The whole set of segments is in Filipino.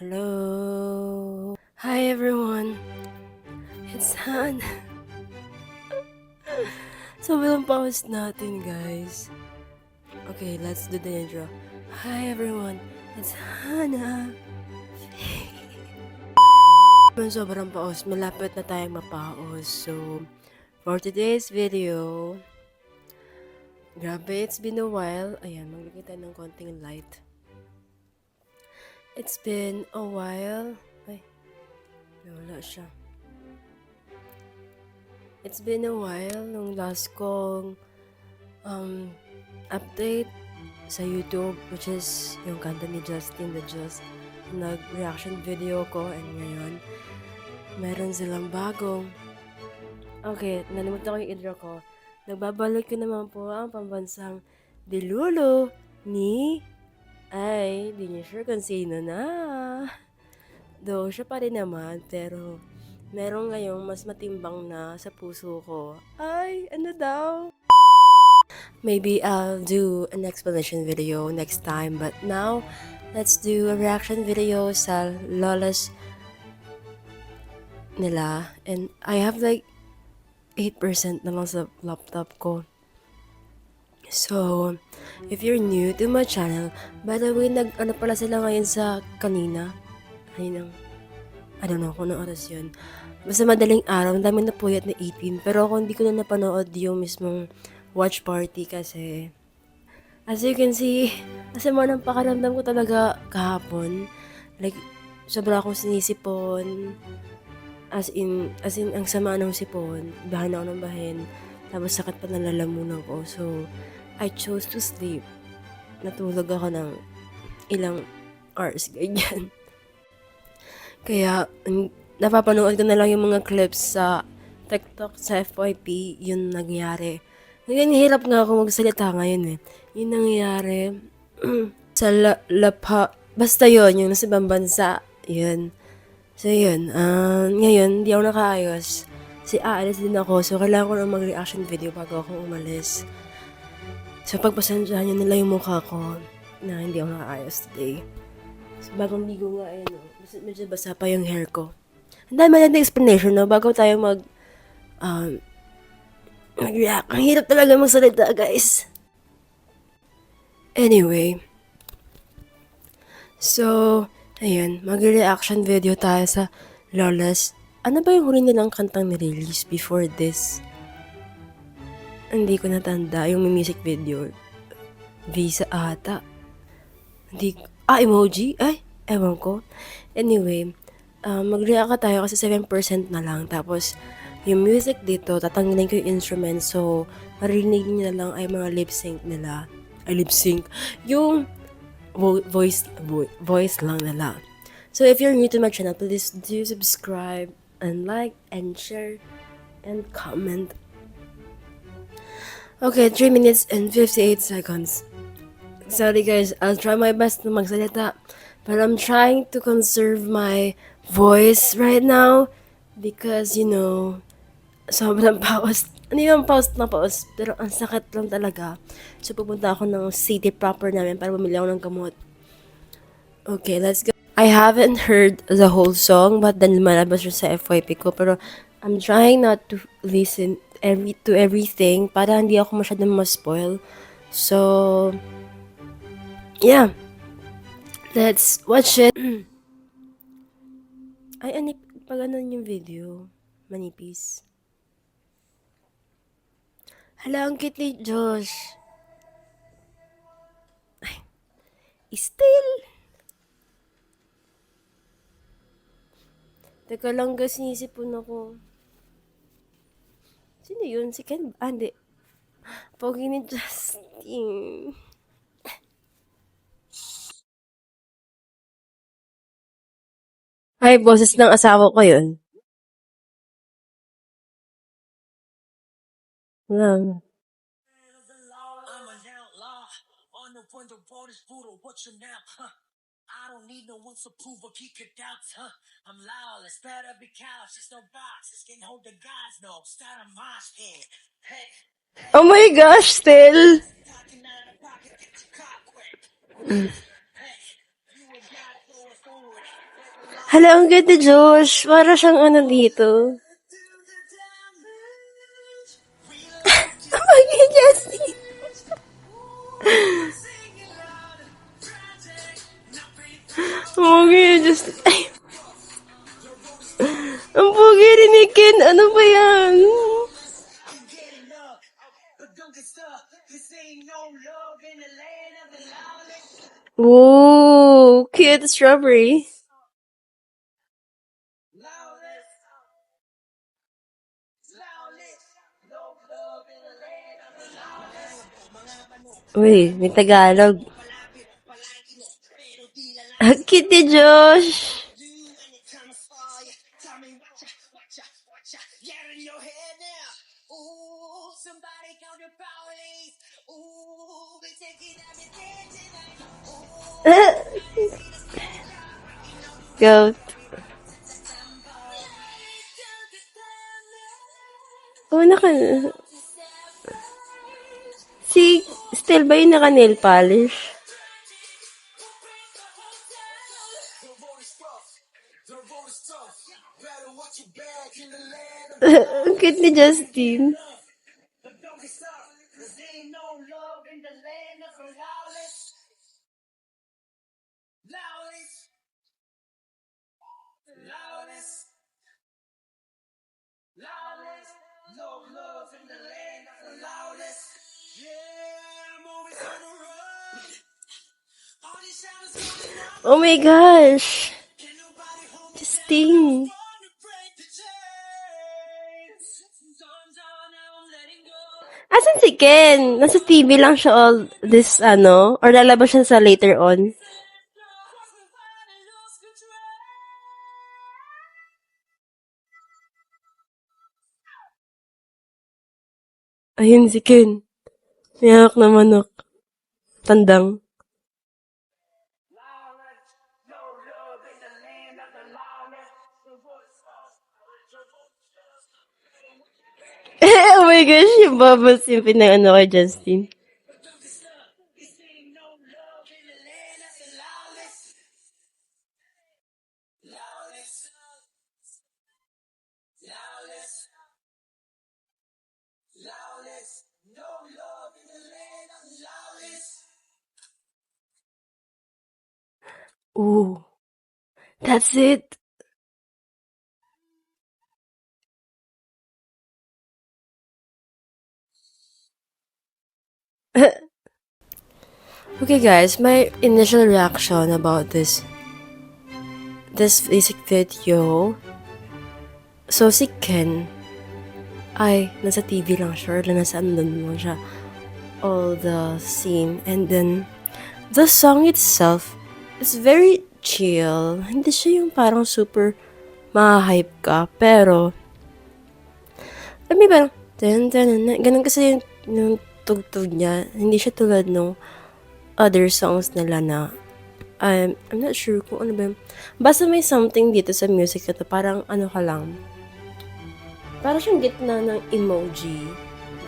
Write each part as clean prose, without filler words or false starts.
Hello. Hi everyone. It's Han. Sobrang pause natin, guys. Okay, let's do the intro. Hi everyone. It's Hana. Sobrang pause. Malapit na tayong mapaos. So, for today's video, grabe, it's been a while. Ayan, maglagay tayo ng konting light. It's been a while. Ay, wala siya. It's been a while nung last kong update sa YouTube, which is yung kanta ni Justin the Just. Nag-reaction video ko, and ngayon, meron silang bagong. Okay, nalimutan ko yung intro ko. Nagbabalik ko naman po ang pambansang Dilulo ni... Ay, di niya sure kung sino na. Though, siya pa rin naman, pero meron ngayong mas matimbang na sa puso ko. Ay, ano daw? Maybe I'll do an explanation video next time, but now, let's do a reaction video sa Lolas nila. And I have like 8% na lang sa laptop ko. So, if you're new to my channel, by the way, ano pala sila ngayon sa kanina? Ayun, I don't know kung anong oras yun. Basta madaling araw, ang daming napuyat na 18. Pero ako hindi ko na napanood yung mismong watch party kasi, as you can see, kasi mo ng pakaramdam ko talaga kahapon. Like, sobra akong sinisipon. As in, ang sama ng sipon. Bahan ako ng bahin. Tapos sakit pa ng lalamunan ko. So, I chose to sleep. Natulog ako ng ilang hours, ganyan. Kaya, napapanood ko na lang yung mga clips sa TikTok, sa FYP, yun nangyari. Ngayon, hirap nga ako magsalita ngayon eh. Yun nangyari sa basta yun, yung nasa ibang bansa, yun. So yun, ngayon, hindi ako nakaayos. Aalis din ako, so kailangan ko na mag-reaction video bago ako umalis. So pagpasensyahan nyo nila yung mukha ko na hindi ako nakaayos today. So bagong ligo nga, ayun, medyo basa pa yung hair ko. Ang dami natin explanation, no? Bago tayo mag-react. Ang hirap talaga magsalita, guys. Anyway. So, ayun, mag-reaction video tayo sa Lawless. Ano ba yung huli nilang kantang nirelease before this? Hindi ko natanda. Yung music video. Visa ata. Emoji? Ay, ewan ko. Anyway, mag-react ka tayo kasi 7% na lang. Tapos, yung music dito, tatanggalin ko yung instrument. So, marinig niyo na lang ay mga lip-sync nila. Ay, lip-sync. Yung voice lang nila. So, if you're new to my channel, please do subscribe and like and share and comment. Okay, 3 minutes and 58 seconds. Sorry guys, I'll try my best na magsalita. But I'm trying to conserve my voice right now because, you know, sobrang pause. Ano yung pause na pause? Pero ang sakit lang talaga. So, pupunta ako ng city proper namin para bumili ako ng gamot. Okay, let's go. I haven't heard the whole song, but then lumalabas siya sa FYP ko. Pero I'm trying not to listen to everything para hindi ako masyadong ma-spoil. So, yeah. Let's watch it. Ay, pag ganun yung video, manipis. Hala, ang cute ni Josh. Ay, still. Teka lang guys, sinisipon ako. Sino yun? Si Ken? Hindi. Pogi ni Justin. Ay, boses ng asawa ko yun. Lang. I don't need no one's approval, keep your doubts, huh? I'm lawless, better be cautious, no boxes can hold the gods, no, start a mosh pit. Hey, oh my gosh, still. Talking out of pocket, get your cock wet. Hey, you and God going forward. Hala, ang ganda, Josh. Para siyang ano dito. Okay, Justin. Okay, Justin. Ay, ang pogi rin ni Ken. Ano ba yan? Whoa, cute strawberry. Uy, may Tagalog. Cute ni Josh. Go. Oh, si Still ba yung naka-nail polish? Ang cute ni Justin. Oh my gosh. Justin. Asan si Ken? Nasa TV lang siya all this, or lalabas siya sa later on? Ayun si Ken. Mayak na manok. Tandang. Oh my gosh, yung bubbles yung pinang kay Justin. Ooh, that's it. Okay guys, my initial reaction about this basic video. So si Ken ay nasa TV lang siya or nasa andun lang siya all the scene, and then the song itself is very chill. Hindi siya yung parang super ma-hype ka, pero parang ganun kasi yung tugtog niya. Hindi siya tulad nung other songs nila na I'm not sure kung ano ba yun. Basta may something dito sa music na to, parang ka lang. Parang siyang gitna ng emoji.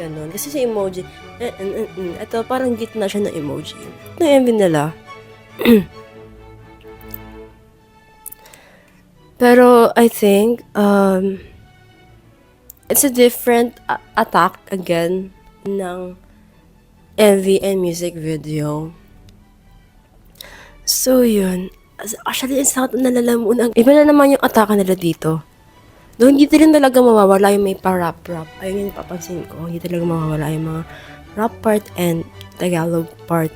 Ganon. Kasi sa emoji, ito parang gitna siya ng emoji. Ng MV nila. Pero I think, it's a different attack again ng MV and music video. So yun. Actually, sa akin nalalamunan. Iba na naman yung atake nila dito. Doon, hindi rin talaga mawawala yung may pa-rap-rap. Ayun yung papansin ko. Hindi talaga mawawala yung mga rap part and Tagalog part.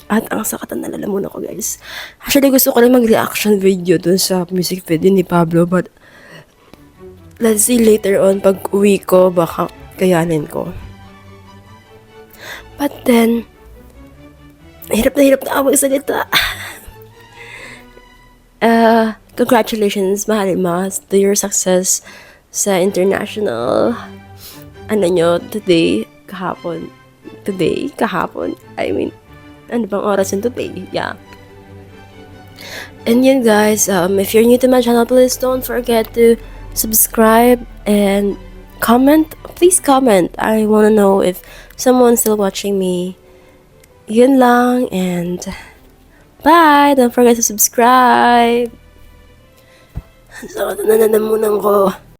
At ang sakatan nalalamunan ko, guys. Actually, gusto ko rin mag-reaction video dun sa music video ni Pablo. But, let's see later on, pag uwi ko, baka kayanin ko. But then, hirap na ako magsalita. Congratulations, Mahalimaz, to your success sa international, kahapon. I mean, ano bang oras yun today? Yeah. And yun guys, if you're new to my channel, please don't forget to subscribe and comment. Please comment. I wanna know if someone's still watching me. Yun lang, and bye! Don't forget to subscribe! Ang sakit na nanamunan ko.